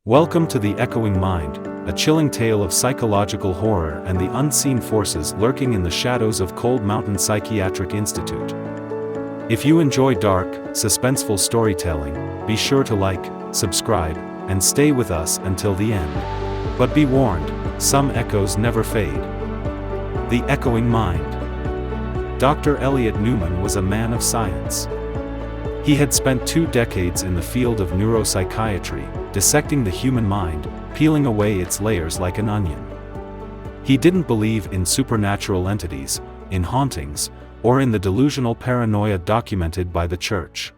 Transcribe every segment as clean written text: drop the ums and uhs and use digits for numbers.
Welcome to The Echoing Mind, a chilling tale of psychological horror and the unseen forces lurking in the shadows of Cold Mountain Psychiatric Institute. If you enjoy dark, suspenseful storytelling, be sure to like, subscribe, and stay with us until the end. But be warned, some echoes never fade. The Echoing Mind. Dr. Elliot Neumann was a man of science. He had spent 2 decades in the field of neuropsychiatry, dissecting the human mind, peeling away its layers like an onion. He didn't believe in supernatural entities, in hauntings, or in the delusional paranoia documented by the church.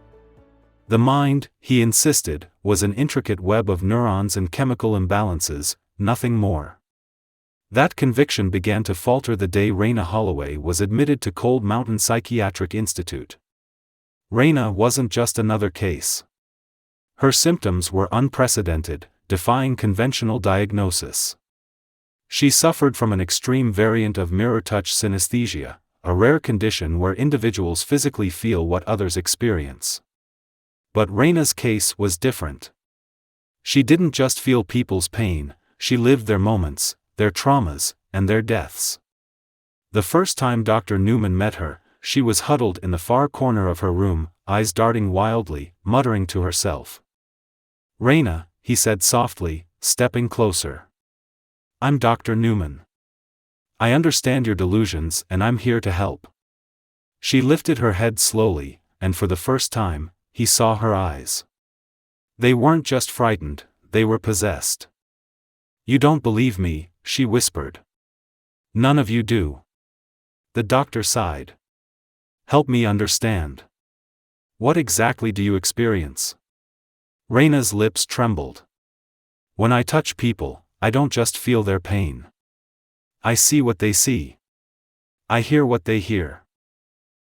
The mind, he insisted, was an intricate web of neurons and chemical imbalances, nothing more. That conviction began to falter the day Rayna Holloway was admitted to Cold Mountain Psychiatric Institute. Rayna wasn't just another case. Her symptoms were unprecedented, defying conventional diagnosis. She suffered from an extreme variant of mirror-touch synesthesia, a rare condition where individuals physically feel what others experience. But Rayna's case was different. She didn't just feel people's pain, she lived their moments, their traumas, and their deaths. The first time Dr. Neumann met her, she was huddled in the far corner of her room, eyes darting wildly, muttering to herself. "Rayna," he said softly, stepping closer. "I'm Dr. Neumann. I understand your delusions and I'm here to help." She lifted her head slowly, and for the first time, he saw her eyes. They weren't just frightened, they were possessed. "You don't believe me," she whispered. "None of you do." The doctor sighed. "Help me understand. What exactly do you experience?" Rayna's lips trembled. "When I touch people, I don't just feel their pain. I see what they see. I hear what they hear.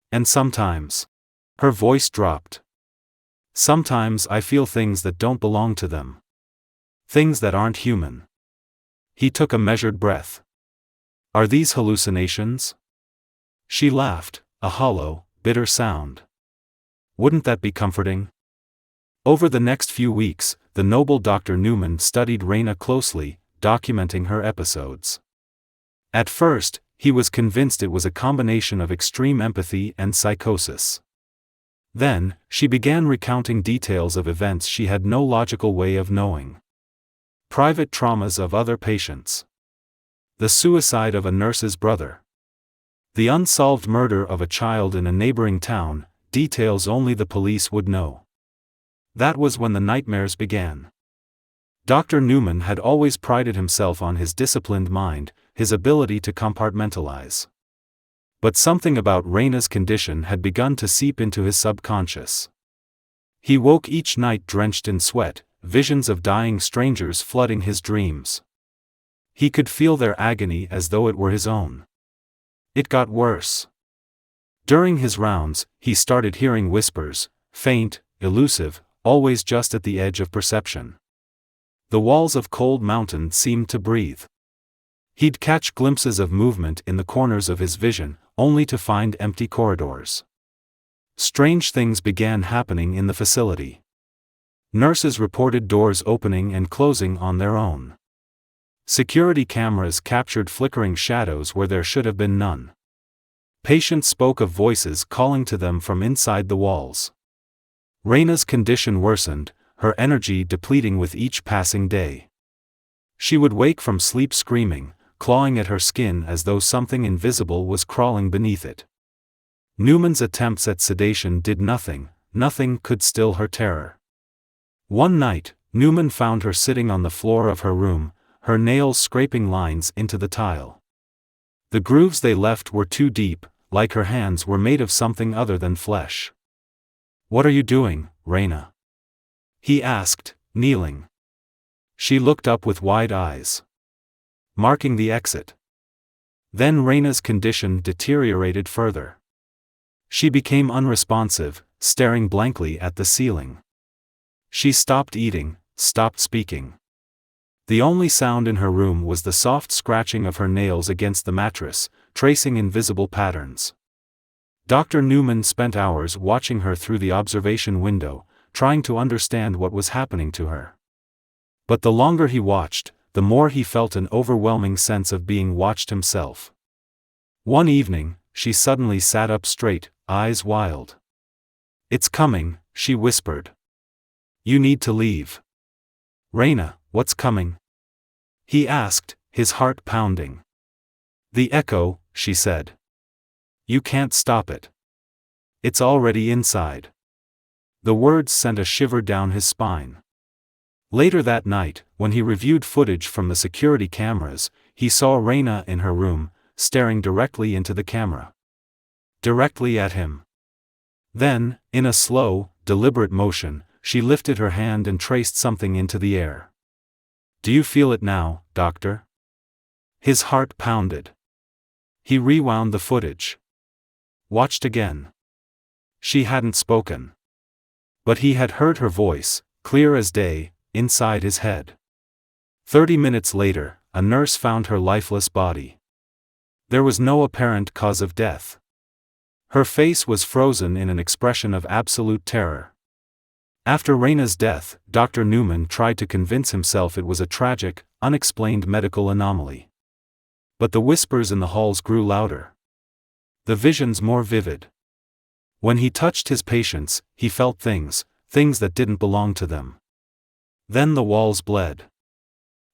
And sometimes..." Her voice dropped. "Sometimes I feel things that don't belong to them. Things that aren't human." He took a measured breath. "Are these hallucinations?" She laughed, a hollow, bitter sound. "Wouldn't that be comforting?" Over the next few weeks, the noble Dr. Neumann studied Rayna closely, documenting her episodes. At first, he was convinced it was a combination of extreme empathy and psychosis. Then, she began recounting details of events she had no logical way of knowing. Private traumas of other patients. The suicide of a nurse's brother. The unsolved murder of a child in a neighboring town, details only the police would know. That was when the nightmares began. Dr. Neumann had always prided himself on his disciplined mind, his ability to compartmentalize. But something about Rayna's condition had begun to seep into his subconscious. He woke each night drenched in sweat, visions of dying strangers flooding his dreams. He could feel their agony as though it were his own. It got worse. During his rounds, he started hearing whispers, faint, elusive, always just at the edge of perception. The walls of Cold Mountain seemed to breathe. He'd catch glimpses of movement in the corners of his vision, only to find empty corridors. Strange things began happening in the facility. Nurses reported doors opening and closing on their own. Security cameras captured flickering shadows where there should have been none. Patients spoke of voices calling to them from inside the walls. Rayna's condition worsened, her energy depleting with each passing day. She would wake from sleep screaming, clawing at her skin as though something invisible was crawling beneath it. Neumann's attempts at sedation did nothing, nothing could still her terror. One night, Neumann found her sitting on the floor of her room, her nails scraping lines into the tile. The grooves they left were too deep, like her hands were made of something other than flesh. "What are you doing, Rayna?" he asked, kneeling. She looked up with wide eyes. "Marking the exit." Then Rayna's condition deteriorated further. She became unresponsive, staring blankly at the ceiling. She stopped eating, stopped speaking. The only sound in her room was the soft scratching of her nails against the mattress, tracing invisible patterns. Dr. Neumann spent hours watching her through the observation window, trying to understand what was happening to her. But the longer he watched, the more he felt an overwhelming sense of being watched himself. One evening, she suddenly sat up straight, eyes wild. "It's coming," she whispered. "You need to leave." "Rayna, what's coming?" he asked, his heart pounding. "The echo," she said. "You can't stop it. It's already inside." The words sent a shiver down his spine. Later that night, when he reviewed footage from the security cameras, he saw Rayna in her room, staring directly into the camera. Directly at him. Then, in a slow, deliberate motion, she lifted her hand and traced something into the air. "Do you feel it now, doctor?" His heart pounded. He rewound the footage. Watched again. She hadn't spoken. But he had heard her voice, clear as day, inside his head. 30 minutes later, a nurse found her lifeless body. There was no apparent cause of death. Her face was frozen in an expression of absolute terror. After Rayna's death, Dr. Neumann tried to convince himself it was a tragic, unexplained medical anomaly. But the whispers in the halls grew louder. The visions more vivid. When he touched his patients, he felt things that didn't belong to them. Then the walls bled.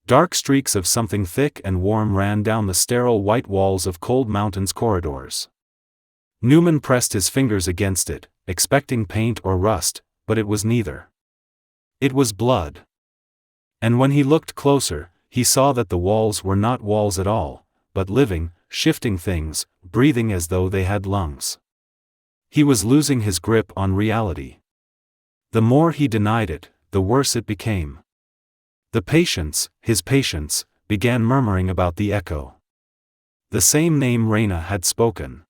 Dark streaks of something thick and warm ran down the sterile white walls of Cold Mountain's corridors. Neumann pressed his fingers against it, expecting paint or rust, but it was neither. It was blood. And when he looked closer, he saw that the walls were not walls at all, but living, shifting things, breathing as though they had lungs. He was losing his grip on reality. The more he denied it, the worse it became. The patients, his patients, began murmuring about the echo. The same name Rayna had spoken.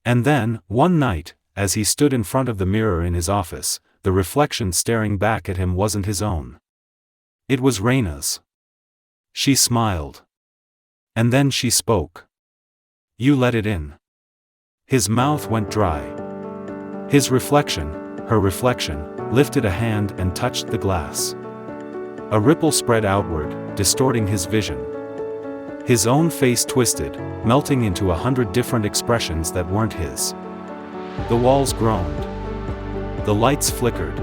And then, one night, as he stood in front of the mirror in his office, the reflection staring back at him wasn't his own. It was Rayna's. She smiled. And then she spoke. "You let it in." His mouth went dry. His reflection, her reflection, lifted a hand and touched the glass. A ripple spread outward, distorting his vision. His own face twisted, melting into 100 different expressions that weren't his. The walls groaned. The lights flickered.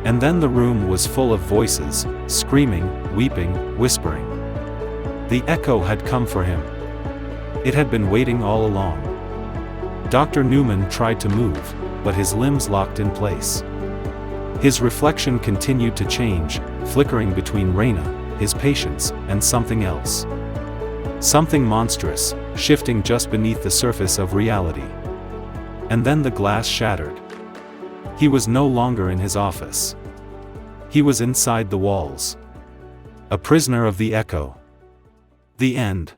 And then the room was full of voices, screaming, weeping, whispering. The echo had come for him. It had been waiting all along. Dr. Neumann tried to move, but his limbs locked in place. His reflection continued to change, flickering between Rayna, his patients, and something else. Something monstrous, shifting just beneath the surface of reality. And then the glass shattered. He was no longer in his office. He was inside the walls. A prisoner of the echo. The end.